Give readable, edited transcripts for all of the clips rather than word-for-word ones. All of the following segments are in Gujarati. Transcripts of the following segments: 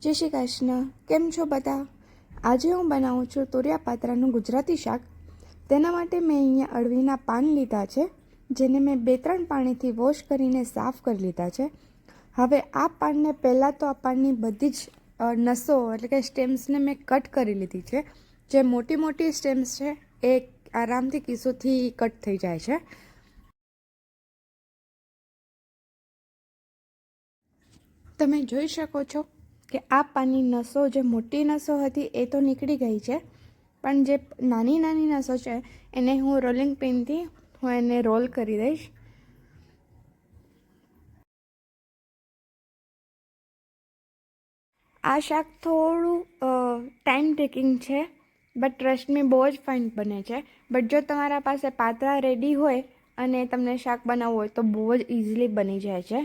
જય શ્રી કૃષ્ણ. કેમ છો બધા? આજે હું બનાવું છું તુરિયા પાત્રાનું ગુજરાતી શાક. તેના માટે મેં અહીંયા અળવીના પાન લીધા છે, જેને મેં 2-3 પાણીથી વોશ કરીને સાફ કરી લીધા છે. હવે આ પાનને પહેલાં તો આ પાનની બધી જ નસો એટલે કે સ્ટેમ્સને મેં કટ કરી લીધી છે. જે મોટી મોટી સ્ટેમ્સ છે એ આરામથી કિસ્સોથી કટ થઈ જાય છે. તમે જોઈ શકો છો કે આ પાનની નસો, જે મોટી નસો હતી એ તો નીકળી ગઈ છે, પણ જે નાની નાની નસો છે એને હું રોલિંગ પિનથી એને રોલ કરી દઈશ. આ શાક થોડું ટાઈમ ટેકિંગ છે, બટ ટ્રસ્ટ મી બહુ જ ફાઇન બને છે. બટ જો તમારા પાસે પાત્રા રેડી હોય અને તમને શાક બનાવવું હોય તો બહુ જ ઇઝીલી બની જાય છે.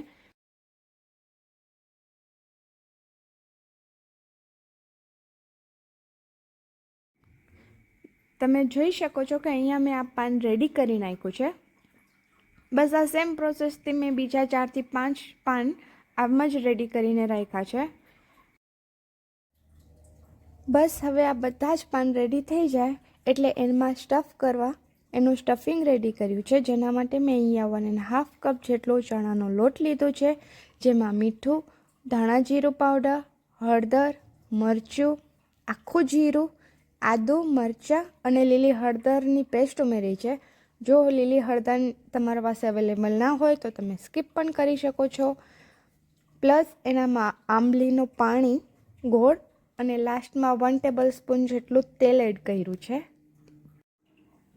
તમે જોઈ શકો છો કે અહીંયા મેં આ પાન રેડી કરી નાખ્યું છે. બસ આ સેમ પ્રોસેસથી મેં બીજા 4 થી 5 પાન આમ જ રેડી કરીને રાખ્યા છે. બસ હવે આ બધા જ પાન રેડી થઈ જાય એટલે એમાં સ્ટફ કરવા એનું સ્ટફિંગ રેડી કર્યું છે, જેના માટે મેં અહીંયા 1.5 કપ જેટલો ચણાનો લોટ લીધો છે, જેમાં મીઠું, ધાણા જીરું પાવડર, હળદર, મરચું, આખું જીરું, આદું, મરચાં અને લીલી હળદરની પેસ્ટ ઉમેરી છે. જો લીલી હળદર તમારા પાસે અવેલેબલ ના હોય તો તમે સ્કીપ પણ કરી શકો છો. પ્લસ એનામાં આંબલીનું પાણી, ગોળ અને લાસ્ટમાં 1 ટેબલ સ્પૂન જેટલું તેલ એડ કર્યું છે.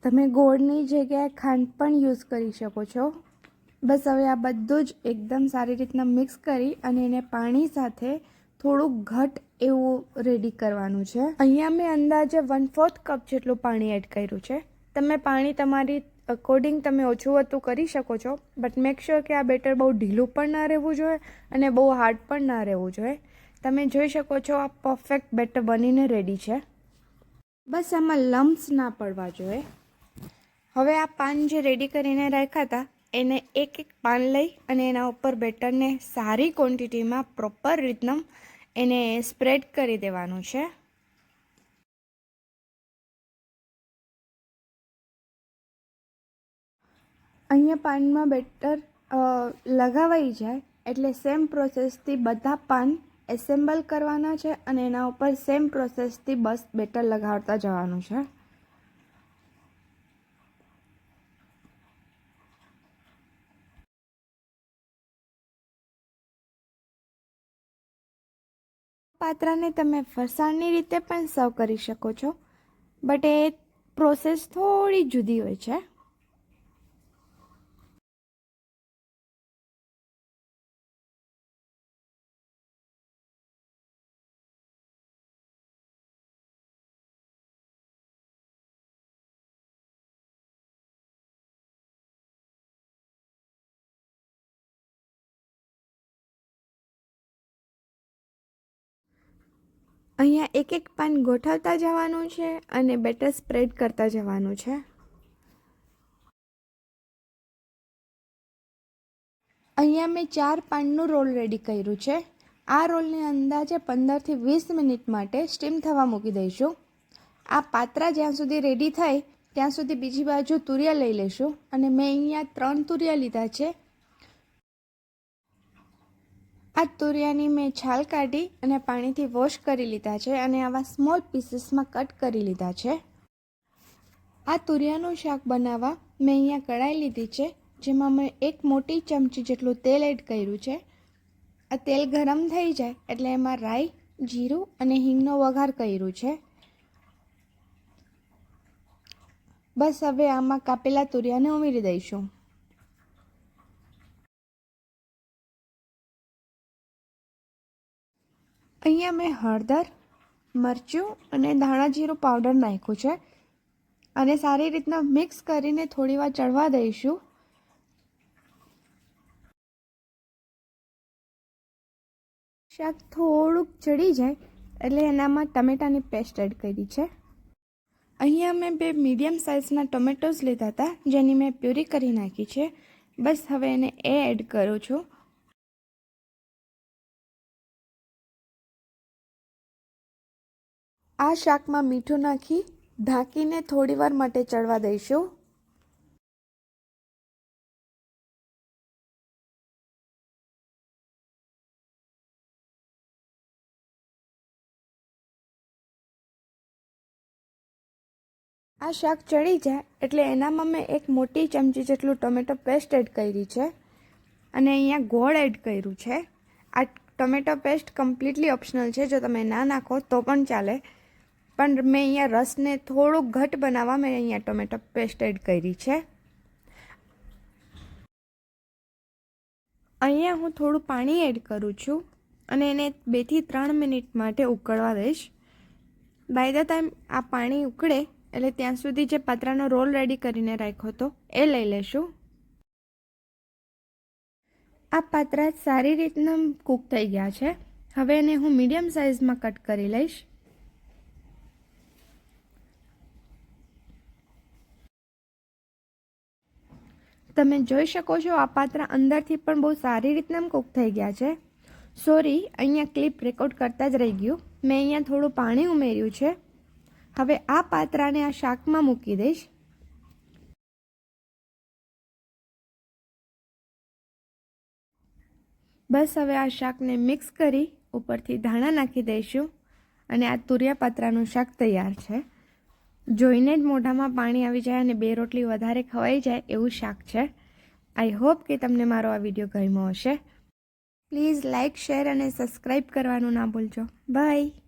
તમે ગોળની જગ્યાએ ખાંડ પણ યુઝ કરી શકો છો. બસ હવે આ બધું જ એકદમ સારી રીતના મિક્સ કરી અને એને પાણી સાથે થોડુંક ઘટ એવું રેડી કરવાનું છે. અહીંયા મેં અંદાજે 1/4 કપ જેટલું પાણી એડ કર્યું છે. તમે પાણી તમારી અકોર્ડિંગ તમે ઓછું વધતું કરી શકો છો, બટ મેક શ્યોર કે આ બેટર બહુ ઢીલું પણ ના રહેવું જોઈએ અને બહુ હાર્ડ પણ ના રહેવું જોઈએ. તમે જોઈ શકો છો આ પરફેક્ટ બેટર બનીને રેડી છે. બસ આમાં લમ્સ ના પડવા જોઈએ. હવે આ પાન જે રેડી કરીને રાખ્યા હતા એને એક પાન લઈ અને એના ઉપર બેટરને સારી ક્વોન્ટિટીમાં પ્રોપર રીતના એને સ્પ્રેડ કરી દેવાનું છે. અહીંયા પાનમાં બેટર લગાવાઈ જાય એટલે સેમ પ્રોસેસથી બધા પાન એસેમ્બલ કરવાના છે અને એના ઉપર સેમ પ્રોસેસથી બસ બેટર લગાવતા જવાનું છે. પાત્રાને તમે ફરસાણની રીતે પણ સર્વ કરી શકો છો, બટ એ પ્રોસેસ થોડી જુદી હોય છે. અહીંયા એક પાન ગોઠવતા જવાનું છે અને બેટર સ્પ્રેડ કરતા જવાનું છે. અહીંયા મેં 4 પાનનું રોલ રેડી કર્યું છે. આ રોલને અંદાજે 15 થી 20 મિનિટ માટે સ્ટીમ થવા મૂકી દઈશું. આ પાત્રા જ્યાં સુધી રેડી થાય ત્યાં સુધી બીજી બાજુ તુરિયા લઈ લઈશું અને મેં અહીંયા 3 તુરિયા લીધા છે. આ તુરિયાની મેં છાલ કાઢી અને પાણીથી વોશ કરી લીધા છે અને આવા સ્મોલ પીસીસમાં કટ કરી લીધા છે. આ તુરિયાનું શાક બનાવવા મેં અહીંયા કઢાઈ લીધી છે, જેમાં મેં 1 મોટી ચમચી જેટલું તેલ એડ કર્યું છે. આ તેલ ગરમ થઈ જાય એટલે એમાં રાઈ, જીરું અને હિંગનો વઘાર કર્યું છે. બસ હવે આમાં કાપેલા તુરિયાને ઉમેરી દઈશું. અહીંયા મેં હળદર, મરચું અને ધાણા જીરું પાવડર નાખ્યું છે અને સારી રીતના મિક્સ કરીને થોડીવાર ચડવા દઈશું. શાક થોડુંક ચડી જાય એટલે એનામાં ટમેટાની પેસ્ટ એડ કરી છે. અહીંયા મેં 2 મીડિયમ સાઇઝના ટોમેટોઝ લીધા હતા, જેની મેં પ્યુરી કરી નાખી છે. બસ હવે એને એડ કરું છું. આ શાકમાં મીઠું નાખી ઢાંકીને થોડીવાર માટે ચડવા દઈશું. આ શાક ચડી જાય એટલે એનામાં મેં એક મોટી ચમચી જેટલું ટોમેટો પેસ્ટ એડ કરી છે અને અહીંયા ગોળ એડ કર્યું છે. આ ટોમેટો પેસ્ટ કમ્પ્લીટલી ઓપ્શનલ છે, જો તમે ના નાખો તો પણ ચાલે, પણ મેં અહીંયા રસને થોડુંક ઘટ બનાવવા મેં અહીંયા ટોમેટો પેસ્ટ એડ કરી છે. અહીંયા હું થોડું પાણી એડ કરું છું અને એને 2 થી 3 મિનિટ માટે ઉકળવા દઈશ. બાય ધ ટાઈમ આ પાણી ઉકળે એટલે ત્યાં સુધી જે પાત્રાનો રોલ રેડી કરીને રાખ્યો હતો એ લઈ લેશું. આ પાત્રા સારી રીતના કૂક થઈ ગયા છે. હવે એને હું મીડિયમ સાઇઝમાં કટ કરી લઈશ. તમે જોઈ શકો છો આ પાત્રા અંદરથી પણ બહુ સારી રીતના કૂક થઈ ગયા છે. સોરી, અહીંયા ક્લિપ રેકોર્ડ કરતા જ રહી ગયું. મેં અહીંયા થોડું પાણી ઉમેર્યું છે. હવે આ પાત્રાને આ શાકમાં મૂકી દઈશ. બસ હવે આ શાકને મિક્સ કરી ઉપરથી ધાણા નાખી દઈશું અને આ તુરિયા પાત્રાનું શાક તૈયાર છે. જોઈને જ મોઢામાં પાણી આવી જાય અને 2 રોટલી વધારે ખવાઈ જાય એવું શાક છે. આઈ હોપ કે તમને મારો આ વિડીયો ગમ્યો હશે. પ્લીઝ લાઇક, શેર અને સબસ્ક્રાઈબ કરવાનું ના ભૂલજો. બાય.